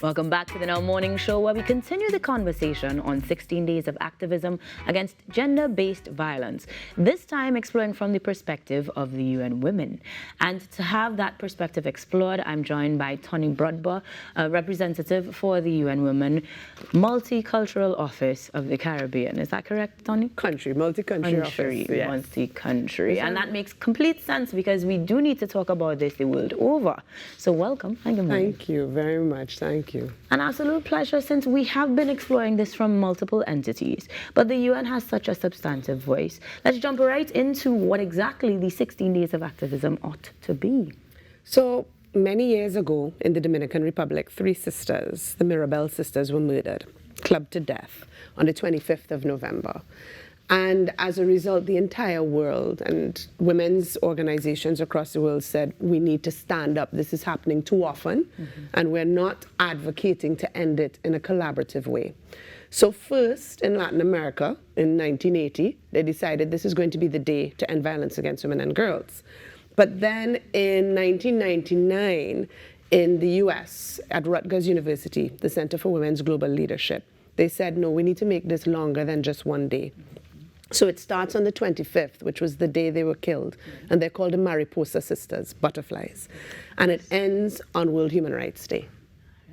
Welcome back to the Now Morning Show, where we continue the conversation on 16 days of activism against gender-based violence, this time exploring from the perspective of the UN Women. And to have that perspective explored, I'm joined by Tonni Brodber, a representative for the UN Women Multicultural Office of the Caribbean. Is that correct, Tonni? Multi-country office. Yes. Multi-country. And that makes complete sense because we do need to talk about this the world over. So welcome and good morning. Thank you very much. Thank you. An absolute pleasure, since we have been exploring this from multiple entities, but the UN has such a substantive voice. Let's jump right into what exactly the 16 days of activism ought to be. So many years ago in the Dominican Republic, 3 sisters, the Mirabel sisters, were murdered, clubbed to death on the 25th of November. And as a result, the entire world and women's organizations across the world said, we need to stand up. This is happening too often, and we're not advocating to end it in a collaborative way. So first, in Latin America, in 1980, they decided this is going to be the day to end violence against women and girls. But then in 1999, in the US, at Rutgers University, the Center for Women's Global Leadership, they said, no, we need to make this longer than just one day. So it starts on the 25th, which was the day they were killed, and they're called the Mariposa Sisters, butterflies. And it ends on World Human Rights Day,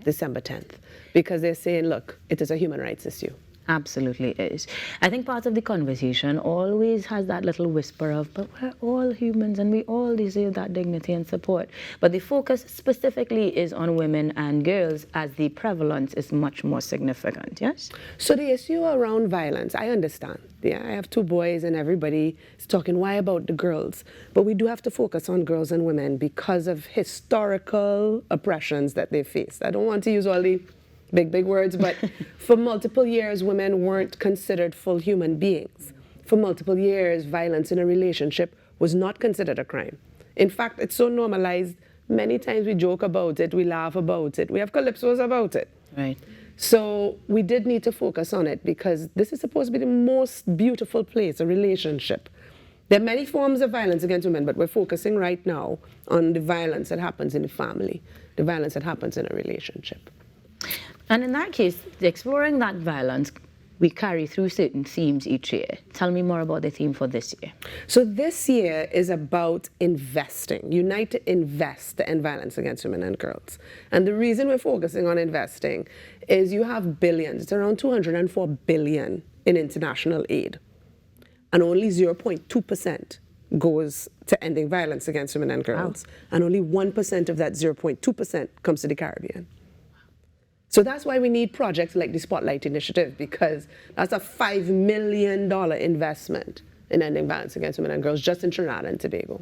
December 10th, because they're saying, look, it is a human rights issue. Absolutely is. I think part of the conversation always has that little whisper of, but we're all humans and we all deserve that dignity and support. But the focus specifically is on women and girls, as the prevalence is much more significant, yes? So the issue around violence, I understand. Yeah, I have 2 boys and everybody is talking, why about the girls? But we do have to focus on girls and women because of historical oppressions that they faced. I don't want to use all the big words, but for multiple years, women weren't considered full human beings. For multiple years, violence in a relationship was not considered a crime. In fact, it's so normalized, many times we joke about it, we laugh about it, we have calypsos about it. Right. So we did need to focus on it because this is supposed to be the most beautiful place, a relationship. There are many forms of violence against women, but we're focusing right now on the violence that happens in the family, the violence that happens in a relationship. And in that case, exploring that violence, we carry through certain themes each year. Tell me more about the theme for this year. So this year is about investing. Unite to invest to end violence against women and girls. And the reason we're focusing on investing is you have billions. It's around 204 billion in international aid. And only 0.2% goes to ending violence against women and girls. Wow. And only 1% of that 0.2% comes to the Caribbean. So that's why we need projects like the Spotlight Initiative, because that's a $5 million investment in ending violence against women and girls just in Trinidad and Tobago.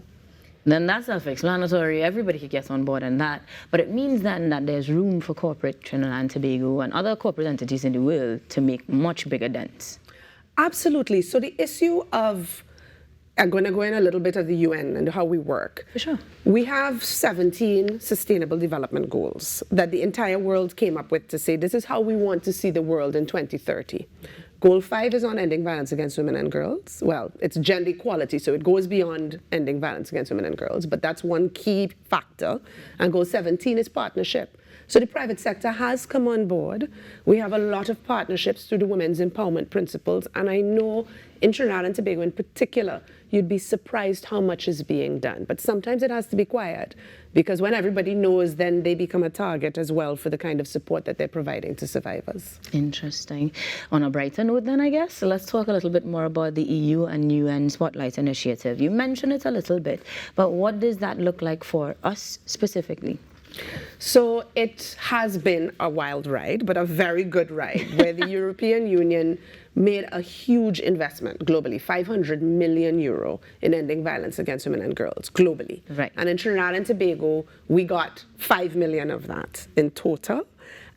Then that's self-explanatory. Everybody could get on board on that. But it means then that there's room for corporate Trinidad and Tobago and other corporate entities in the world to make much bigger dents. Absolutely. So the issue of, I'm going to go in a little bit of the UN and how we work. For sure. We have 17 sustainable development goals that the entire world came up with to say this is how we want to see the world in 2030. Goal 5 is on ending violence against women and girls. Well, it's gender equality, so it goes beyond ending violence against women and girls, but that's one key factor. And goal 17 is partnership. So the private sector has come on board. We have a lot of partnerships through the Women's Empowerment Principles, and I know in Trinidad and Tobago in particular, you'd be surprised how much is being done. But sometimes it has to be quiet, because when everybody knows, then they become a target as well for the kind of support that they're providing to survivors. Interesting. On a brighter note then, I guess, let's talk a little bit more about the EU and UN Spotlight Initiative. You mentioned it a little bit, but what does that look like for us specifically? So it has been a wild ride, but a very good ride, where the European Union made a huge investment globally, 500 million euro in ending violence against women and girls globally. Right. And in Trinidad and Tobago, we got 5 million of that in total.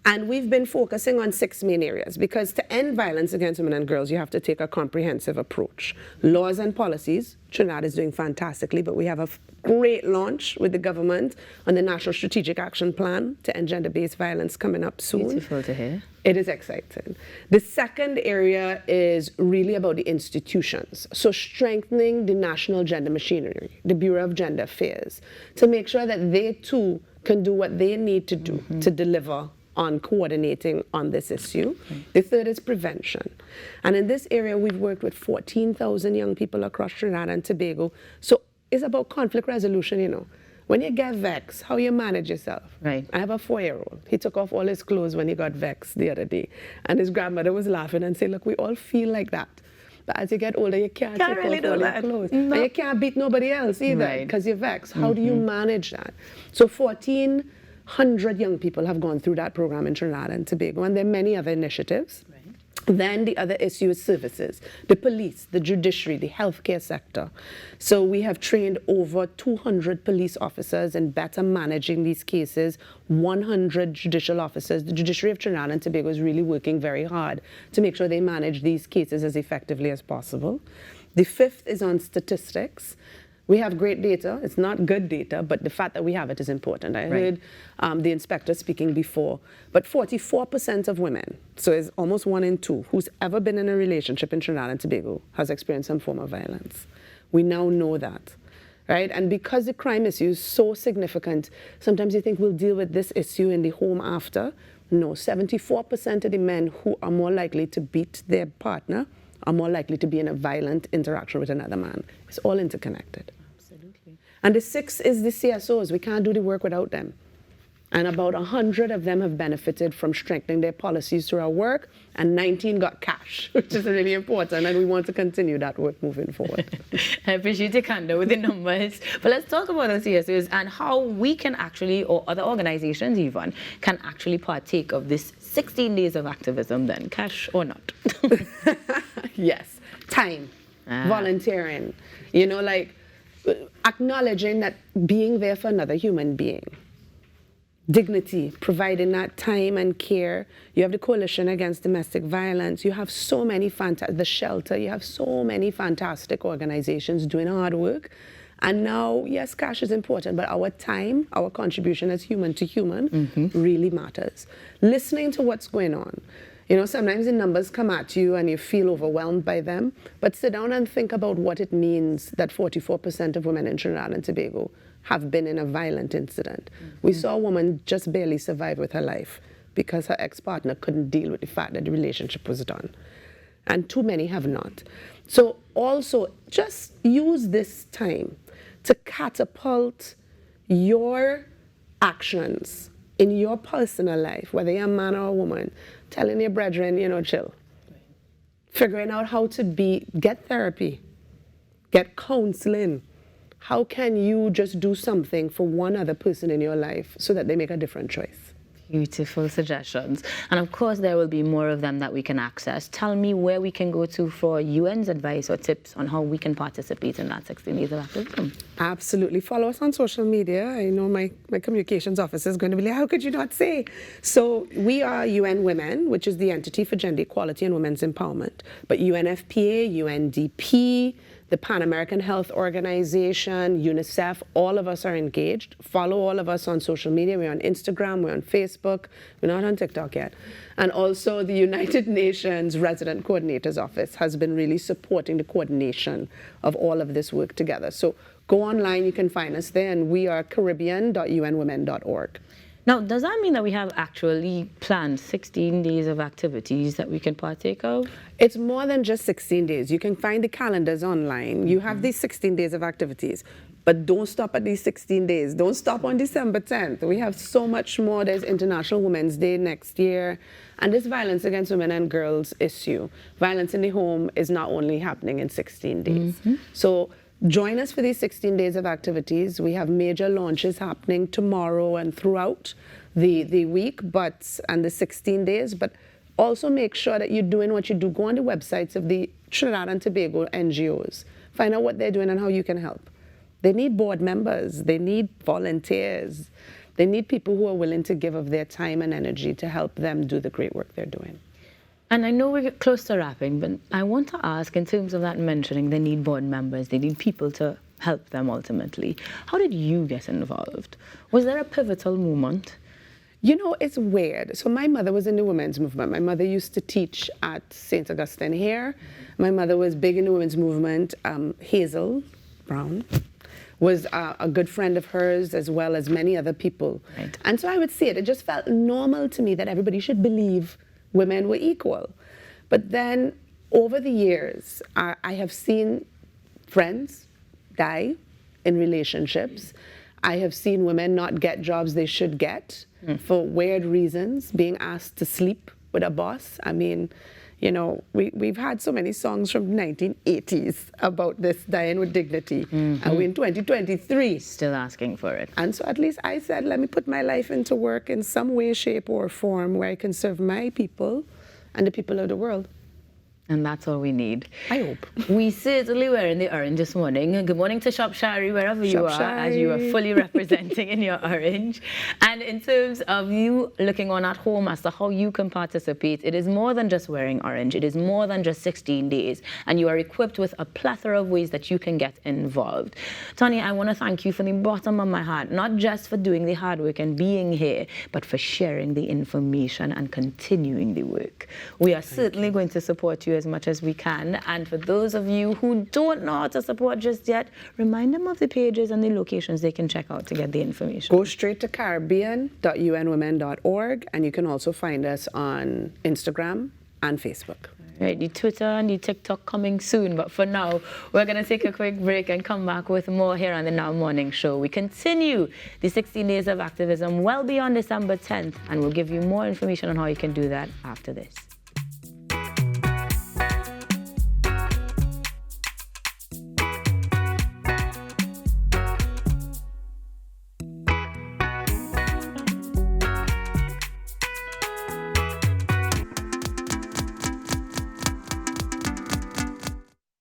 And we've been focusing on 6 main areas, because to end violence against women and girls, you have to take a comprehensive approach. Laws and policies, Trinidad is doing fantastically, but we have a great launch with the government on the National Strategic Action Plan to end gender-based violence coming up soon. Beautiful to hear. It is exciting. The second area is really about the institutions. So strengthening the national gender machinery, the Bureau of Gender Affairs, to make sure that they too can do what they need to do to deliver on coordinating on this issue. The third is prevention. And in this area, we've worked with 14,000 young people across Trinidad and Tobago. So it's about conflict resolution, you know. When you get vexed, how you manage yourself. Right. I have a 4-year-old. He took off all his clothes when he got vexed the other day. And his grandmother was laughing and saying, look, we all feel like that. But as you get older, you can't take really off all your clothes. No. And you can't beat nobody else either because you're vexed. How do you manage that? So 1,400 young people have gone through that program in Trinidad and Tobago, and there are many other initiatives. Right. Then the other issue is services, the police, the judiciary, the healthcare sector. So we have trained over 200 police officers in better managing these cases, 100 judicial officers. The judiciary of Trinidad and Tobago is really working very hard to make sure they manage these cases as effectively as possible. The fifth is on statistics. We have great data. It's not good data, but the fact that we have it is important. I heard the inspector speaking before, but 44% of women, so it's almost 1 in 2, who's ever been in a relationship in Trinidad and Tobago has experienced some form of violence. We now know that, right? And because the crime issue is so significant, sometimes you think we'll deal with this issue in the home after. No, 74% of the men who are more likely to beat their partner are more likely to be in a violent interaction with another man. It's all interconnected. Absolutely. And the sixth is the CSOs. We can't do the work without them. And about 100 of them have benefited from strengthening their policies through our work, and 19 got cash, which is really important, and we want to continue that work moving forward. I appreciate your candor with the numbers. But let's talk about the CSOs and how we can actually, or other organizations even, can actually partake of this 16 days of activism then, cash or not. Yes, time, volunteering, you know, like acknowledging that being there for another human being. Dignity, providing that time and care. You have the Coalition Against Domestic Violence. You have so many the Shelter. You have so many fantastic organizations doing hard work. And now, yes, cash is important, but our time, our contribution as human to human really matters. Listening to what's going on. You know, sometimes the numbers come at you and you feel overwhelmed by them, but sit down and think about what it means that 44% of women in Trinidad and Tobago have been in a violent incident. We saw a woman just barely survive with her life because her ex-partner couldn't deal with the fact that the relationship was done. And too many have not. So also, just use this time to catapult your actions in your personal life, whether you're a man or a woman, telling your brethren, you know, chill. Figuring out how to get therapy, get counseling. How can you just do something for one other person in your life so that they make a different choice? Beautiful suggestions. And of course, there will be more of them that we can access. Tell me where we can go to for UN's advice or tips on how we can participate in that 16 days of activism. Absolutely. Follow us on social media. I know my communications officer is going to be like, how could you not say? So we are UN Women, which is the entity for gender equality and women's empowerment. But UNFPA, UNDP, the Pan American Health Organization, UNICEF, all of us are engaged. Follow all of us on social media. We're on Instagram, we're on Facebook. We're not on TikTok yet. And also the United Nations Resident Coordinator's Office has been really supporting the coordination of all of this work together. So go online, you can find us there, and we are caribbean.unwomen.org. Now, does that mean that we have actually planned 16 days of activities that we can partake of? It's more than just 16 days. You can find the calendars online. You have these 16 days of activities, but don't stop at these 16 days. Don't stop on December 10th. We have so much more. There's International Women's Day next year. And this violence against women and girls issue, violence in the home, is not only happening in 16 days. So join us for these 16 days of activities. We have major launches happening tomorrow and throughout the week, and the 16 days. But also make sure that you're doing what you do. Go on the websites of the Trinidad and Tobago NGOs. Find out what they're doing and how you can help. They need board members. They need volunteers. They need people who are willing to give of their time and energy to help them do the great work they're doing. And I know we're close to wrapping, but I want to ask, in terms of that mentioning, they need board members, they need people to help them ultimately. How did you get involved? Was there a pivotal moment? You know, it's weird. So my mother was in the women's movement. My mother used to teach at St. Augustine here. My mother was big in the women's movement. Hazel Brown was a good friend of hers, as well as many other people. Right. And so I would see it. It just felt normal to me that everybody should believe women were equal. But then over the years, I have seen friends die in relationships. I have seen women not get jobs they should get for weird reasons, being asked to sleep with a boss. I mean, you know, we've had so many songs from 1980s about this dying with dignity, and we're in 2023. Still asking for it. And so at least I said, let me put my life into work in some way, shape, or form where I can serve my people and the people of the world. And that's all we need. I hope. We certainly were in the orange this morning. Good morning to Shop Shari, wherever you are, as you are fully representing in your orange. And in terms of you looking on at home as to how you can participate, it is more than just wearing orange. It is more than just 16 days. And you are equipped with a plethora of ways that you can get involved. Tonni, I want to thank you from the bottom of my heart, not just for doing the hard work and being here, but for sharing the information and continuing the work. We are certainly going to support you as much as we can. And for those of you who don't know how to support just yet, remind them of the pages and the locations they can check out to get the information. Go straight to caribbean.unwomen.org, and you can also find us on Instagram and Facebook. Right, the Twitter and the TikTok coming soon. But for now, we're going to take a quick break and come back with more here on the Now Morning Show. We continue the 16 days of activism well beyond December 10th, and we'll give you more information on how you can do that after this.